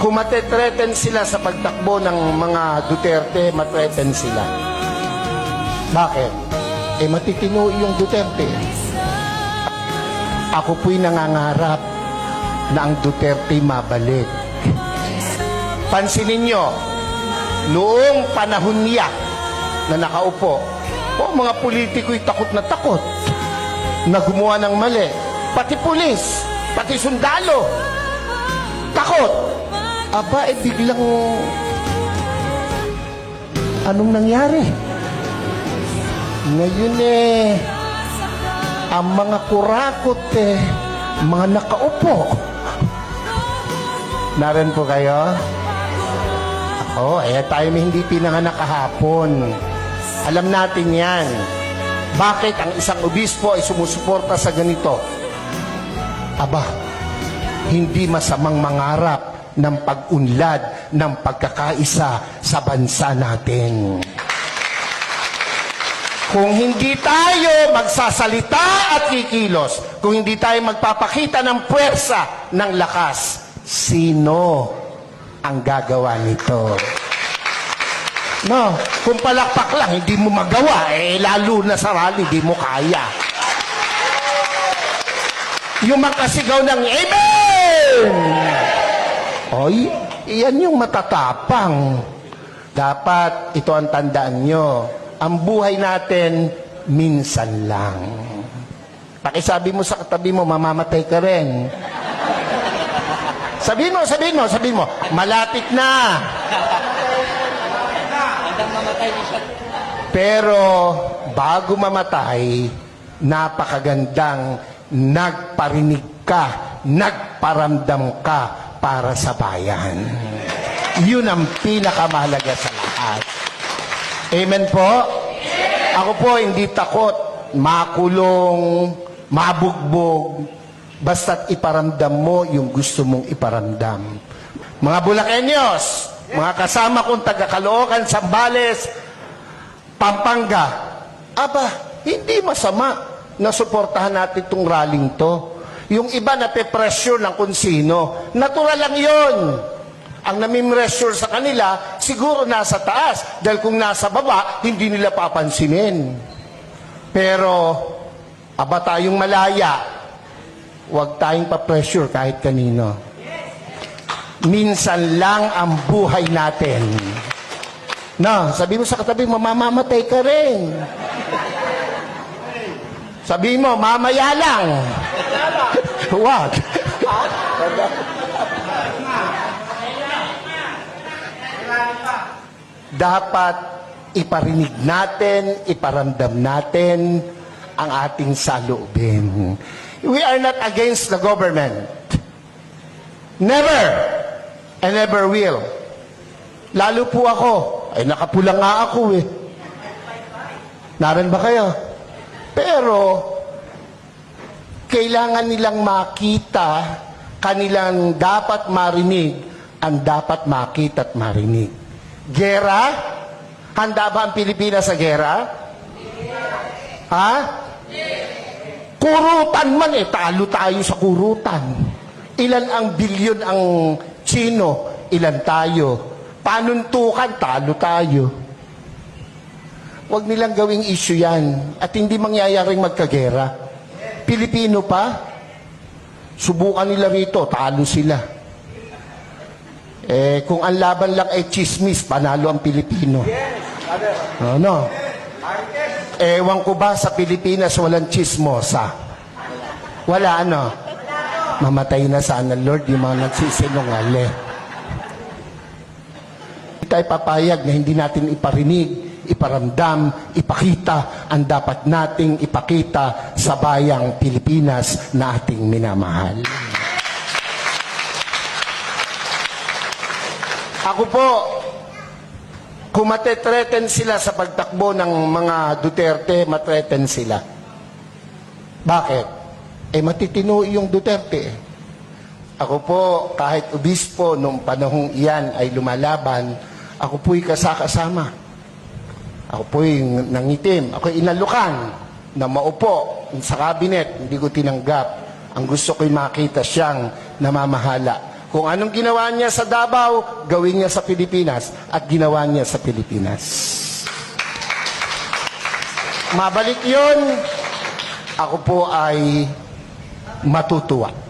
Kung matetreten sila sa pagtakbo ng mga Duterte, matreten sila. Bakit? Matitino yung Duterte. Ako po'y nangangarap na ang Duterte mabalik. Pansinin nyo, noong panahon niya na nakaupo, mga politiko'y takot na gumawa ng mali. Pati pulis, pati sundalo, takot. Aba, biglang anong nangyari? Ngayon ang mga kurakot mga nakaupo. Narin po kayo? Tayo may hindi pinanganak kahapon. Alam natin yan. Bakit ang isang obispo ay sumusuporta sa ganito? Aba, hindi masamang mangarap ng pag-unlad ng pagkakaisa sa bansa natin. Kung hindi tayo magsasalita at kikilos, kung hindi tayo magpapakita ng puwersa, ng lakas, sino ang gagawa nito? No, kung palakpak lang, hindi mo magawa, lalo na sa rally, hindi mo kaya. Yung makasigaw ng Amen! Oy, iyan yung matatapang. Dapat, ito ang tandaan nyo, ang buhay natin, minsan lang. Pakisabi mo sa katabi mo, mamamatay ka rin. Sabihin mo, malapit na. Pero, bago mamatay, napakagandang nagparinig ka, nagparamdam ka para sa bayan. Yun ang pinakamahalaga sa lahat. Amen po? Ako po hindi takot makulong, mabugbog, basta't iparamdam mo yung gusto mong iparamdam. Mga Bulakenyos, mga kasama kong taga-Caloocan, Zambales, Pampanga, aba, hindi masama na suportahan natin itong rallying to. Yung iba na pe-pressure ng kung sino, natural lang yun. Ang nami-pressure sa kanila, siguro nasa taas. Dahil kung nasa baba, hindi nila papansinin. Pero, aba tayong malaya, huwag tayong pa-pressure kahit kanino. Minsan lang ang buhay natin. No, sabi mo sa katabi, mamamatay ka rin. Sabi mo, mamaya lang. What? Dapat iparinig natin, iparamdam natin ang ating saloobin. We are not against the government. Never and never will. Lalo po ako. Ay, nakapula nga ako Naran ba kayo? Pero, kailangan nilang makita, kanilang dapat marinig, ang dapat makita at marinig. Gera? Handa ba ang Pilipinas sa gera? Ha? Kurutan man talo tayo sa kurutan. Ilan ang bilyon ang Chino, ilan tayo. Panuntukan, talo tayo. Huwag nilang gawing issue yan. At hindi mangyayaring magkagera. Pilipino pa, subukan nila rito, talo sila. Kung ang laban lang ay chismis, panalo ang Pilipino. Ano? Ewan ko ba sa Pilipinas walang chismosa? Wala, ano? Mamatay na sana, Lord, yung mga nagsisinungaling. Hindi tayo papayag na hindi natin iparinig, iparamdam, ipakita ang dapat nating ipakita sa bayang Pilipinas na ating minamahal. Ako po, kung matetreten sila sa pagtakbo ng mga Duterte, matreten sila. Bakit? Matitino yung Duterte. Ako po, kahit obispo, nung panahong iyan ay lumalaban, ako po'y kasama. Ako po'y nangitim. Ako'y inalukan na maupo sa kabinet. Hindi ko tinanggap. Ang gusto ko'y makita siyang namamahala. Kung anong ginawa niya sa Davao, gawin niya sa Pilipinas at ginawa niya sa Pilipinas. Mabalik yun, ako po ay matutuwa.